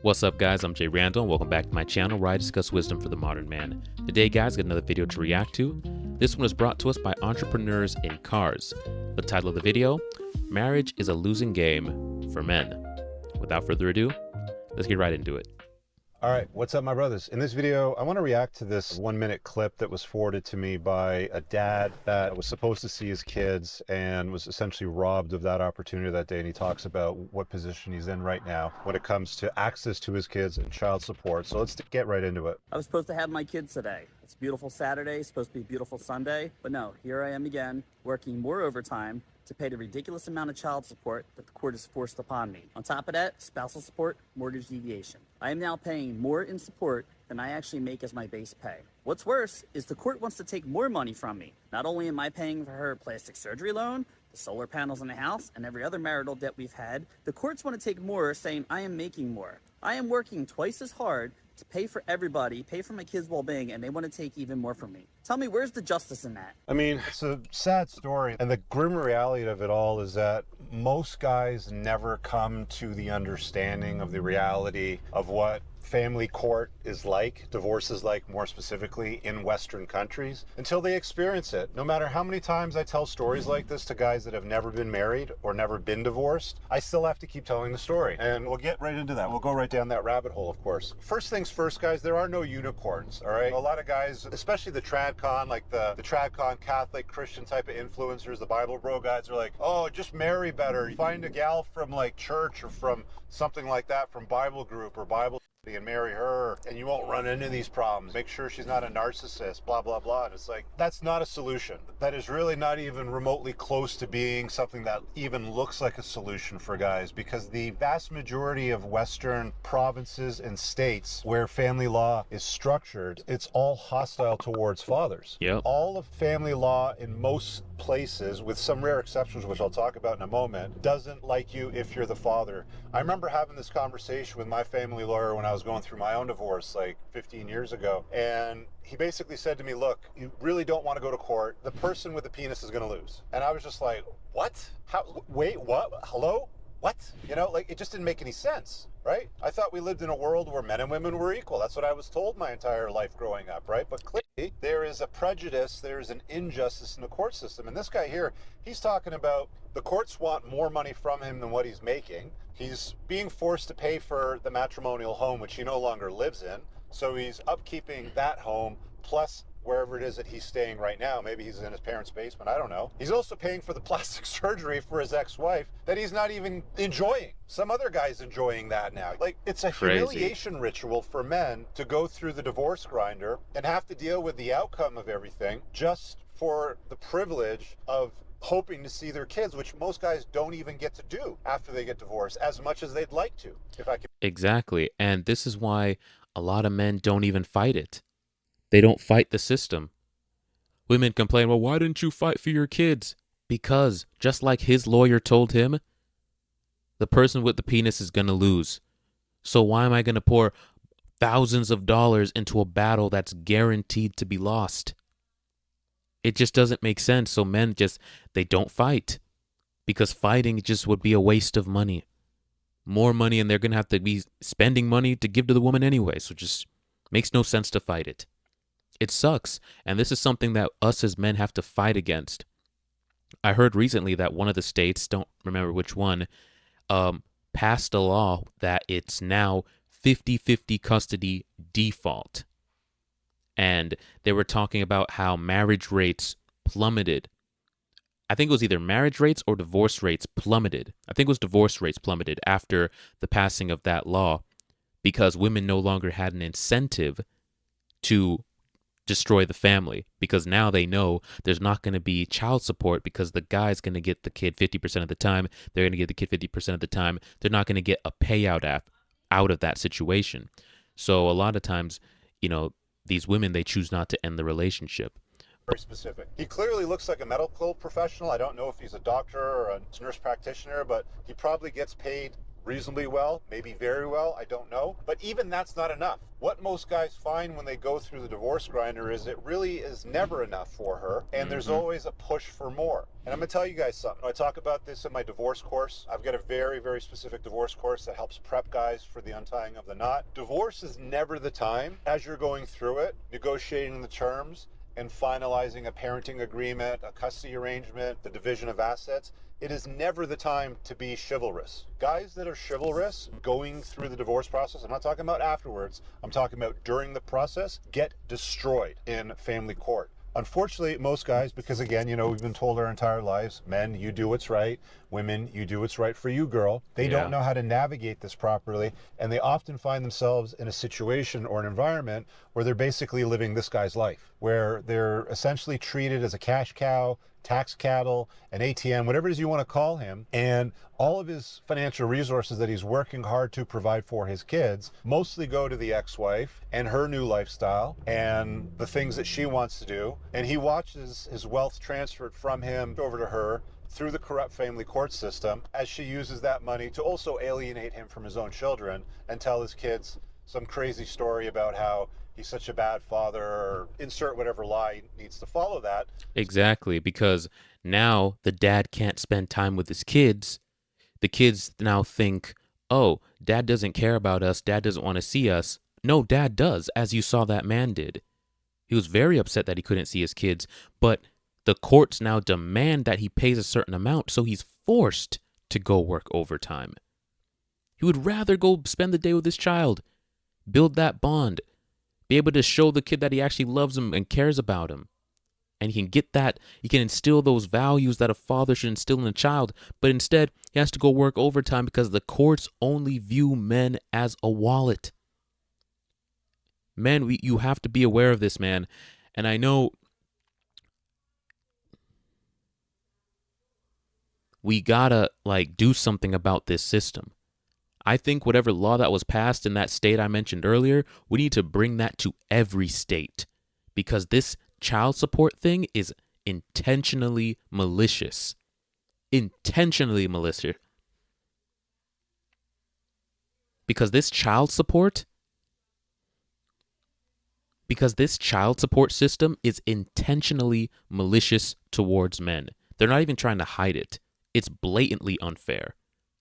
What's up guys, I'm Jay Randall and welcome back to my channel where I discuss wisdom for the modern man. Today guys, got another video to react to. This one was brought to us by Entrepreneurs in Cars. The title of the video, Marriage is a Losing Game for Men. Without further ado, let's get right into it. All right, what's up my brothers? In this video, I want to react to this 1-minute clip that was forwarded to me by a dad that was supposed to see his kids and was essentially robbed of that opportunity that day. And he talks about what position he's in right now when it comes to access to his kids and child support. So let's get right into it. I was supposed to have my kids today. It's a beautiful Saturday, supposed to be a beautiful Sunday, but no, here I am again, working more overtime to pay the ridiculous amount of child support that the court has forced upon me. On top of that, spousal support, mortgage deviation. I am now paying more in support than I actually make as my base pay. What's worse is the court wants to take more money from me. Not only am I paying for her plastic surgery loan, the solar panels in the house, and every other marital debt we've had, the courts want to take more, saying I am making more. I am working twice as hard to pay for everybody, pay for my kids' well-being, and they want to take even more from me. Tell me, where's the justice in that? I mean, it's a sad story, and the grim reality of it all is that most guys never come to the understanding of the reality of what family court is like, divorce is like more specifically in Western countries, until they experience it. No matter how many times I tell stories like this to guys that have never been married or never been divorced, I still have to keep telling the story. And we'll get right into that. We'll go right down that rabbit hole, of course. First things first, guys, there are no unicorns, all right? A lot of guys, especially the TradCon, like the TradCon Catholic Christian type of influencers, the Bible bro guys are like, oh, just marry better. Find a gal from like church or from something like that, from Bible group or Bible and marry her and you won't run into these problems. Make sure she's not a narcissist, blah blah blah. And it's like, that's not a solution. That is really not even remotely close to being something that even looks like a solution for guys, because the vast majority of Western provinces and states where family law is structured, it's all hostile towards fathers. Yep. All of family law in most places, with some rare exceptions which I'll talk about in a moment, doesn't like you if you're the father. I remember having this conversation with my family lawyer when I was going through my own divorce like 15 years ago, and he basically said to me, look, you really don't want to go to court. The person with the penis is going to lose. And I was just like, what? How? Wait, what? Hello? What? You know, like, it just didn't make any sense, right? I thought we lived in a world where men and women were equal. That's what I was told my entire life growing up, right? But clearly there is a prejudice, there's an injustice in the court system. And this guy here, he's talking about the courts want more money from him than what he's making. He's being forced to pay for the matrimonial home, which he no longer lives in. So he's upkeeping that home, plus wherever it is that he's staying right now. Maybe he's in his parents' basement, I don't know. He's also paying for the plastic surgery for his ex-wife that he's not even enjoying. Some other guy's enjoying that now. Like, it's a humiliation ritual for men to go through the divorce grinder and have to deal with the outcome of everything just for the privilege of hoping to see their kids, which most guys don't even get to do after they get divorced as much as they'd like to, if I can. Exactly, and this is why a lot of men don't even fight it. They don't fight the system. Women complain, well, why didn't you fight for your kids? Because, just like his lawyer told him, the person with the penis is going to lose. So why am I going to pour thousands of dollars into a battle that's guaranteed to be lost? It just doesn't make sense. So men they don't fight. Because fighting just would be a waste of money. More money, and they're going to have to be spending money to give to the woman anyway. So just makes no sense to fight it. It sucks, and this is something that us as men have to fight against. I heard recently that one of the states, don't remember which one, passed a law that it's now 50-50 custody default. And they were talking about how marriage rates plummeted. I think it was either marriage rates or divorce rates plummeted. I think it was divorce rates plummeted after the passing of that law, because women no longer had an incentive to destroy the family, because now they know there's not going to be child support because the guy's going to get the kid 50% of the time. They're going to get the kid 50% of the time. They're not going to get a payout out of that situation. So a lot of times, you know, these women, they choose not to end the relationship. Very specific. He clearly looks like a medical professional. I don't know if he's a doctor or a nurse practitioner, but he probably gets paid reasonably well, maybe very well, I don't know. But even that's not enough. What most guys find when they go through the divorce grinder is it really is never enough for her, and there's always a push for more. And I'm gonna tell you guys something. I talk about this in my divorce course. I've got a very, very specific divorce course that helps prep guys for the untying of the knot. Divorce is never the time, as you're going through it, negotiating the terms and finalizing a parenting agreement, a custody arrangement, the division of assets. It is never the time to be chivalrous. Guys that are chivalrous going through the divorce process, I'm not talking about afterwards, I'm talking about during the process, get destroyed in family court. Unfortunately, most guys, because again, you know, we've been told our entire lives, men, you do what's right. Women, you do what's right for you, girl. They don't know how to navigate this properly. And they often find themselves in a situation or an environment where they're basically living this guy's life, where they're essentially treated as a cash cow, tax cattle, an ATM, whatever it is you want to call him. And all of his financial resources that he's working hard to provide for his kids mostly go to the ex-wife and her new lifestyle and the things that she wants to do. And he watches his wealth transferred from him over to her through the corrupt family court system as she uses that money to also alienate him from his own children and tell his kids some crazy story about how he's such a bad father, or insert whatever lie needs to follow that. Exactly, because now the dad can't spend time with his kids. The kids now think, oh, dad doesn't care about us. Dad doesn't want to see us. No, dad does, as you saw that man did. He was very upset that he couldn't see his kids, but the courts now demand that he pays a certain amount, so he's forced to go work overtime. He would rather go spend the day with his child, build that bond, be able to show the kid that he actually loves him and cares about him. And he can get that, he can instill those values that a father should instill in a child, but instead he has to go work overtime because the courts only view men as a wallet. Men, you have to be aware of this, man. And I know we gotta do something about this system. I think whatever law that was passed in that state I mentioned earlier, we need to bring that to every state, because this child support thing is intentionally malicious. Intentionally malicious. Because this child support system is intentionally malicious towards men. They're not even trying to hide it. It's blatantly unfair.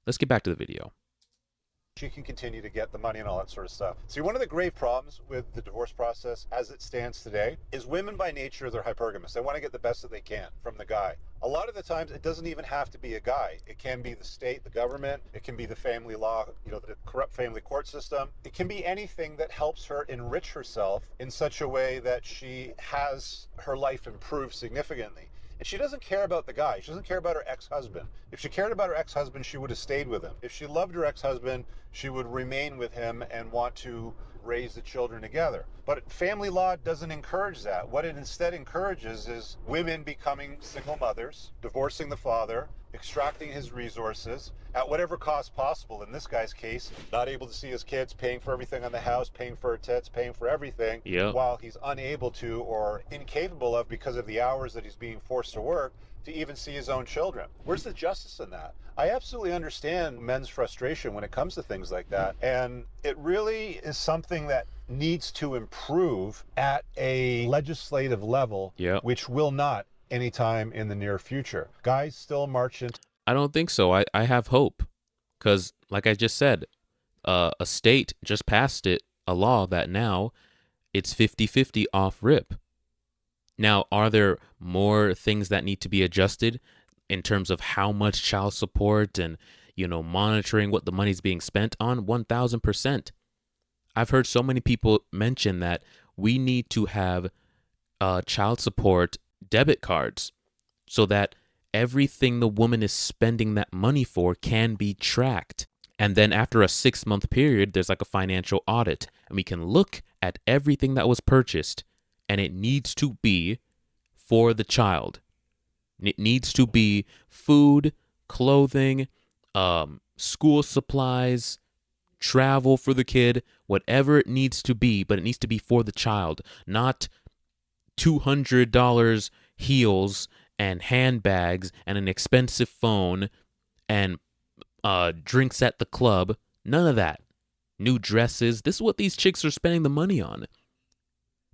Let's get back to the video. She can continue to get the money and all that sort of stuff. See, one of the grave problems with the divorce process as it stands today is women by nature, they're hypergamous. They want to get the best that they can from the guy. A lot of the times it doesn't even have to be a guy. It can be the state, the government. It can be the family law, the corrupt family court system. It can be anything that helps her enrich herself in such a way that she has her life improve significantly. And she doesn't care about the guy. She doesn't care about her ex-husband. If she cared about her ex-husband, she would have stayed with him. If she loved her ex-husband, she would remain with him and want to raise the children together. But family law doesn't encourage that. What it instead encourages is women becoming single mothers, divorcing the father, extracting his resources at whatever cost possible. In this guy's case, not able to see his kids, paying for everything on the house, paying for her tits, paying for everything, while he's unable to or incapable of, because of the hours that he's being forced to work, to even see his own children. Where's the justice in that? I absolutely understand men's frustration when it comes to things like that. And it really is something that needs to improve at a legislative level, which will not anytime in the near future. Guys still march into... I don't think so. I have hope, because like I just said, a state just passed a law that now it's 50-50 off rip. Now, are there more things that need to be adjusted in terms of how much child support and, monitoring what the money's being spent on? 1000%. I've heard so many people mention that we need to have child support debit cards so that everything the woman is spending that money for can be tracked. And then after a 6-month period, there's like a financial audit, and we can look at everything that was purchased, and it needs to be for the child. It needs to be food, clothing, school supplies, travel for the kid, whatever it needs to be, but it needs to be for the child, not $200 heels and handbags and an expensive phone and drinks at the club. None of that. New dresses. This is what these chicks are spending the money on.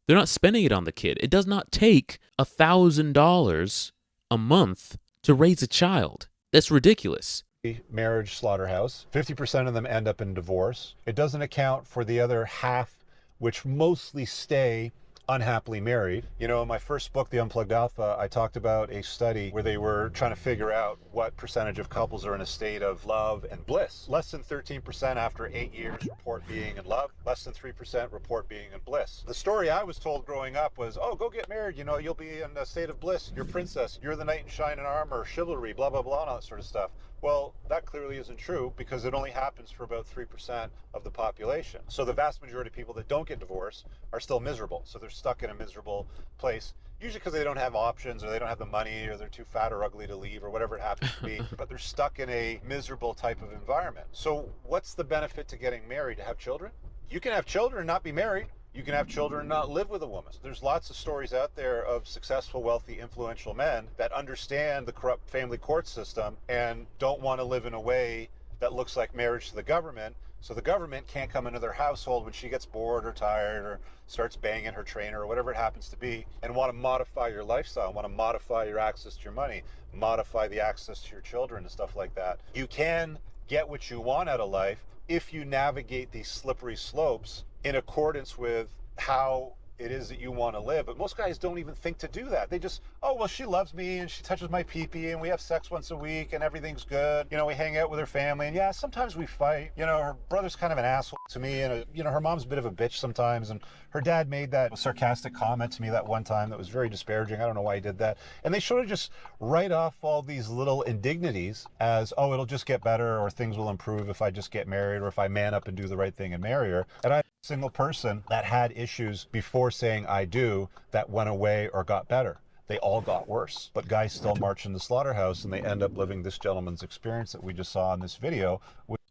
They're not spending it on the kid. It does not take $1,000 a month to raise a child. That's ridiculous. Marriage slaughterhouse. 50% of them end up in divorce. It doesn't account for the other half, which mostly stay unhappily married. You know, in my first book, The Unplugged Alpha, I talked about a study where they were trying to figure out what percentage of couples are in a state of love and bliss. Less than 13% after 8 years report being in love. Less than 3% report being in bliss. The story I was told growing up was, oh, go get married. You know, you'll be in a state of bliss. You're princess. You're the knight in shining armor, chivalry, blah, blah, blah, and all that sort of stuff. Well, that clearly isn't true because it only happens for about 3% of the population. So the vast majority of people that don't get divorced are still miserable. So they're stuck in a miserable place, usually because they don't have options or they don't have the money or they're too fat or ugly to leave or whatever it happens to be, but they're stuck in a miserable type of environment. So what's the benefit to getting married? To have children? You can have children and not be married. You can have children and not live with a woman. There's lots of stories out there of successful, wealthy, influential men that understand the corrupt family court system and don't want to live in a way that looks like marriage to the government. So the government can't come into their household when she gets bored or tired or starts banging her trainer or whatever it happens to be, and want to modify your lifestyle, want to modify your access to your money, modify the access to your children and stuff like that. You can get what you want out of life if you navigate these slippery slopes in accordance with how it is that you want to live. But most guys don't even think to do that. They just, oh, well, she loves me and she touches my pee-pee and we have sex once a week and everything's good. You know, we hang out with her family and yeah, sometimes we fight. You know, her brother's kind of an asshole to me and, you know, her mom's a bit of a bitch sometimes. And her dad made that sarcastic comment to me that one time that was very disparaging. I don't know why he did that. And they sort of just write off all these little indignities as, oh, it'll just get better or things will improve if I just get married or if I man up and do the right thing and marry her. And I single person that had issues before saying I do that went away or got better. They all got worse. But guys still march in the slaughterhouse and they end up living this gentleman's experience that we just saw in this video.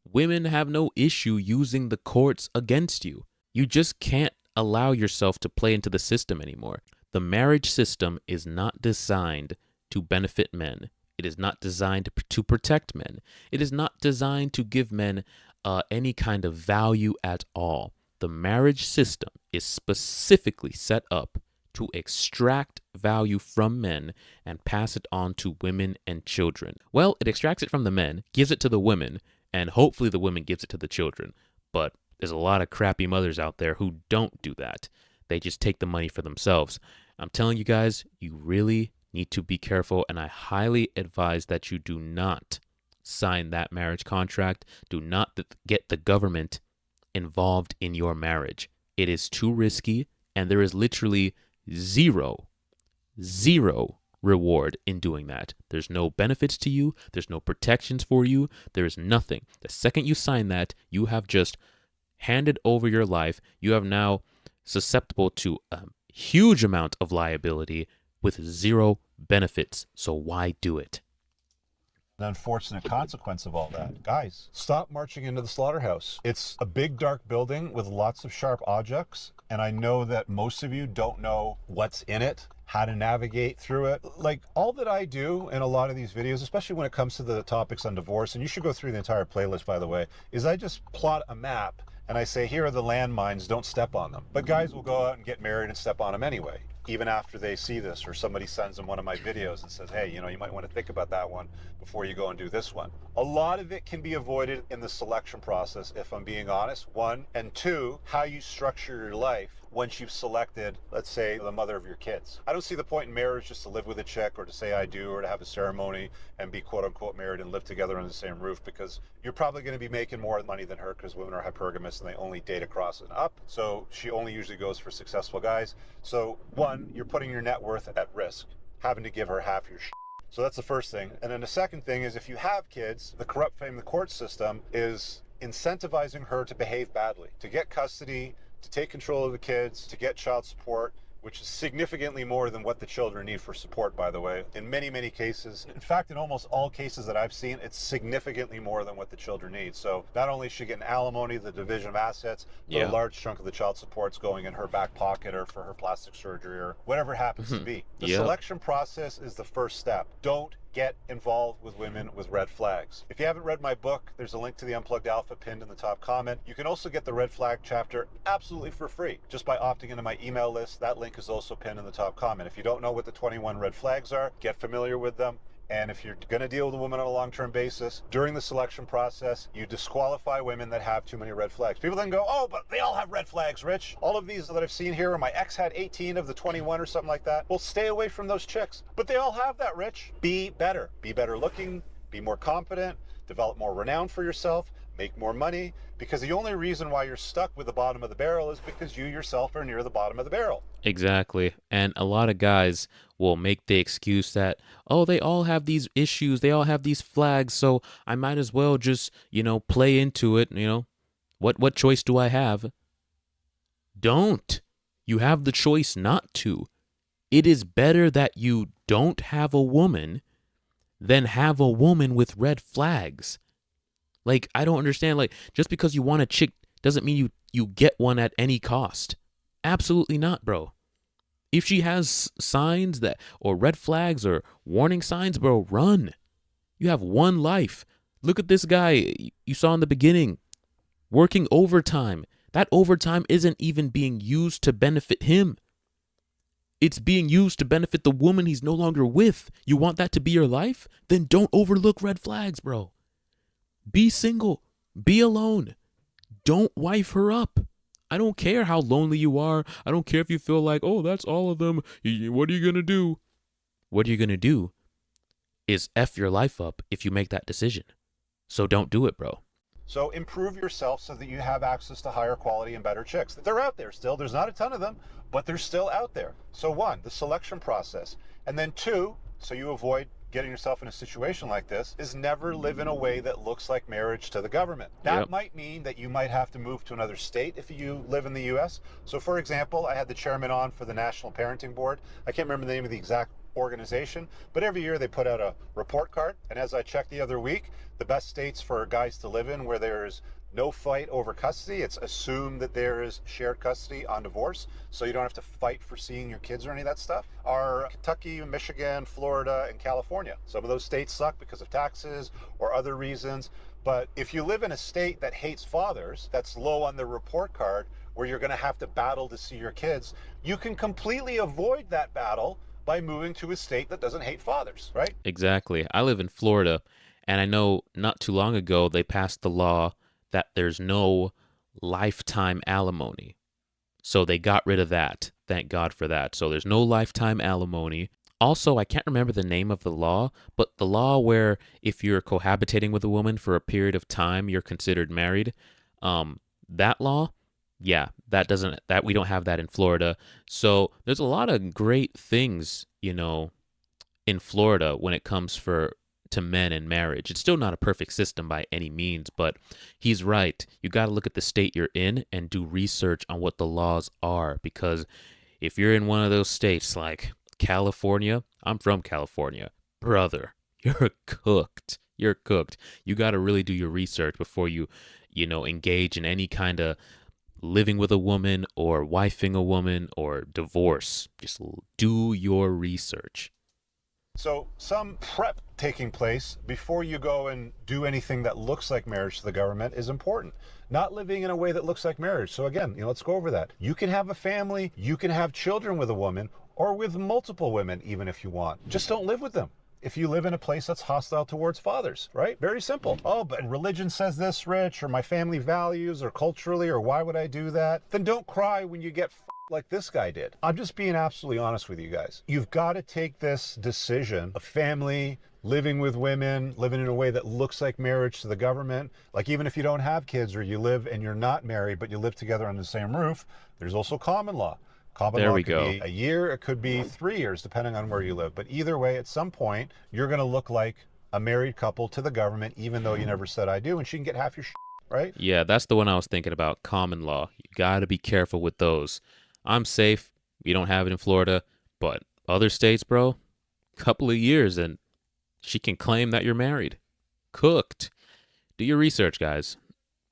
Women have no issue using the courts against you. You just can't allow yourself to play into the system anymore. The marriage system is not designed to benefit men. It is not designed to protect men. It is not designed to give men any kind of value at all. The marriage system is specifically set up to extract value from men and pass it on to women and children. Well, it extracts it from the men, gives it to the women, and hopefully the women gives it to the children. But there's a lot of crappy mothers out there who don't do that. They just take the money for themselves. I'm telling you guys, you really need to be careful, and I highly advise that you do not sign that marriage contract. Do not get the government involved in your marriage. It is too risky, and there is literally zero reward in doing that. There's no benefits to you. There's no protections for you. There is nothing. The second you sign that, you have just handed over your life. You have now susceptible to a huge amount of liability with zero benefits. So why do it? The unfortunate consequence of all that. Guys, stop marching into the slaughterhouse. It's a big dark building with lots of sharp objects, and I know that most of you don't know what's in it, how to navigate through it. Like all that I do in a lot of these videos, especially when it comes to the topics on divorce, and you should go through the entire playlist, by the way, is I just plot a map and I say, here are the landmines, don't step on them. But guys will go out and get married and step on them anyway, even after they see this, or somebody sends them one of my videos and says, hey, you know, you might want to think about that one before you go and do this one. A lot of it can be avoided in the selection process, if I'm being honest, one. And two, how you structure your life once you've selected, let's say, the mother of your kids. I don't see the point in marriage just to live with a chick or to say I do or to have a ceremony and be quote unquote married and live together under the same roof, because you're probably going to be making more money than her because women are hypergamous and they only date across and up. So she only usually goes for successful guys. So one, you're putting your net worth at risk, having to give her half your shit. So that's the first thing. And then the second thing is, if you have kids, the corrupt family court system is incentivizing her to behave badly, to get custody, to take control of the kids, to get child support, which is significantly more than what the children need for support, by the way. In many, many cases, in fact, in almost all cases that I've seen, it's significantly more than what the children need. So not only is she getting alimony, the division of assets, but a large chunk of the child support's going in her back pocket or for her plastic surgery or whatever it happens to be. The selection process is the first step. Don't get involved with women with red flags. If you haven't read my book, there's a link to the Unplugged Alpha pinned in the top comment. You can also get the red flag chapter absolutely for free just by opting into my email list. That link is also pinned in the top comment. If you don't know what the 21 red flags are, get familiar with them. And if you're going to deal with a woman on a long-term basis, during the selection process, you disqualify women that have too many red flags. People then go, oh, but they all have red flags, Rich. All of these that I've seen here, or my ex had 18 of the 21 or something like that. Well, stay away from those chicks. But they all have that, Rich. Be better. Be better looking. Be more confident. Develop more renown for yourself. Make more money. Because the only reason why you're stuck with the bottom of the barrel is because you yourself are near the bottom of the barrel. Exactly. And a lot of guys will make the excuse that, oh, they all have these issues, they all have these flags, so I might as well just, play into it, What choice do I have? Don't. You have the choice not to. It is better that you don't have a woman than have a woman with red flags. Like, I don't understand. Like, just because you want a chick doesn't mean you get one at any cost. Absolutely not, bro. If she has signs that, or red flags or warning signs, bro, run. You have one life. Look at this guy you saw in the beginning, working overtime. That overtime isn't even being used to benefit him. It's being used to benefit the woman he's no longer with. You want that to be your life? Then don't overlook red flags, bro. Be single. Be alone. Don't wife her up. I don't care how lonely you are. I don't care if you feel like, oh, that's all of them. What are you going to do? What you're going to do is F your life up if you make that decision. So don't do it, bro. So improve yourself so that you have access to higher quality and better chicks. They're out there still. There's not a ton of them, but they're still out there. So one, the selection process. And then two, so you avoid getting yourself in a situation like this, is never live in a way that looks like marriage to the government. That might mean that you might have to move to another state if you live in the US. So for example, I had the chairman on for the National Parenting Board. I can't remember the name of the exact organization, but every year they put out a report card. And as I checked the other week, the best states for guys to live in where there's no fight over custody, it's assumed that there is shared custody on divorce, so you don't have to fight for seeing your kids or any of that stuff, are Kentucky, Michigan, Florida, and California. Some of those states suck because of taxes or other reasons, but if you live in a state that hates fathers, that's low on the report card, where you're going to have to battle to see your kids, you can completely avoid that battle by moving to a state that doesn't hate fathers, right? Exactly. I live in Florida, and I know not too long ago they passed the law that there's no lifetime alimony. So they got rid of that. Thank God for that. So there's no lifetime alimony. Also, I can't remember the name of the law, but the law where if you're cohabitating with a woman for a period of time, you're considered married. That law, yeah, that we don't have that in Florida. So there's a lot of great things, in Florida when it comes to men and marriage. It's still not a perfect system by any means, but he's right. You got to look at the state you're in and do research on what the laws are, because if you're in one of those states like California, I'm from California, brother, you're cooked. You're cooked. You got to really do your research before you engage in any kind of living with a woman or wifing a woman or divorce. Just do your research. So some prep taking place before you go and do anything that looks like marriage to the government is important. Not living in a way that looks like marriage. So again, let's go over that. You can have a family, you can have children with a woman or with multiple women even if you want. Just don't live with them. If you live in a place that's hostile towards fathers, right? Very simple. Oh, but religion says this, Rich, or my family values, or culturally, or why would I do that? Then don't cry when you get like this guy did. I'm just being absolutely honest with you guys. You've got to take this decision of family, living with women, living in a way that looks like marriage to the government. Like even if you don't have kids or you live and you're not married, but you live together on the same roof, there's also common law. Common law could be a year, it could be 3 years, depending on where you live. But either way, at some point, you're going to look like a married couple to the government, even though you never said I do, and she can get half your shit, right? Yeah, that's the one I was thinking about, common law. You got to be careful with those. I'm safe. We don't have it in Florida, but other states, bro, couple of years and she can claim that you're married. Cooked. Do your research, guys.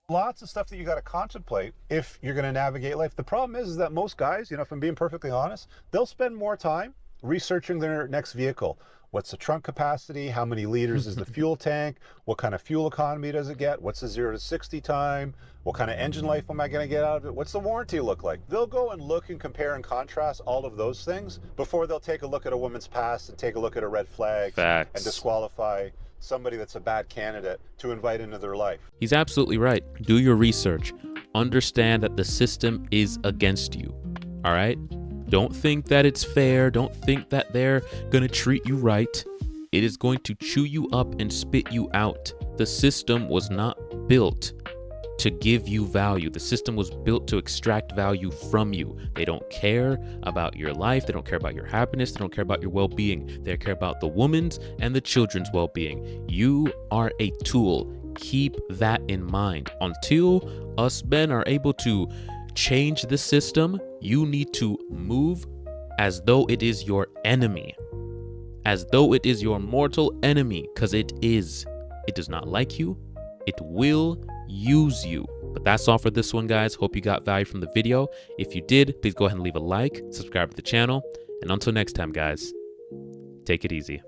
Lots of stuff that you got to contemplate if you're going to navigate life. The problem is that most guys, if I'm being perfectly honest, they'll spend more time researching their next vehicle What's the trunk capacity? How many liters is the fuel tank? What kind of fuel economy does it get? What's the 0 to 60 time? What kind of engine life am I going to get out of it? What's the warranty look like? They'll go and look and compare and contrast all of those things before they'll take a look at a woman's past and take a look at her red flags and Facts. disqualify somebody that's a bad candidate to invite into their life. He's absolutely right. Do your research. Understand that the system is against you. All right? Don't think that it's fair. Don't think that they're going to treat you right. It is going to chew you up and spit you out. The system was not built to give you value. The system was built to extract value from you. They don't care about your life. They don't care about your happiness. They don't care about your well-being. They care about the woman's and the children's well-being. You are a tool. Keep that in mind. Until us men are able to change the system, you need to move as though it is your enemy. As though it is your mortal enemy, because it is. It does not like you. It will use you. But that's all for this one, guys. Hope you got value from the video. If you did, please go ahead and leave a like, subscribe to the channel, and until next time, guys, take it easy.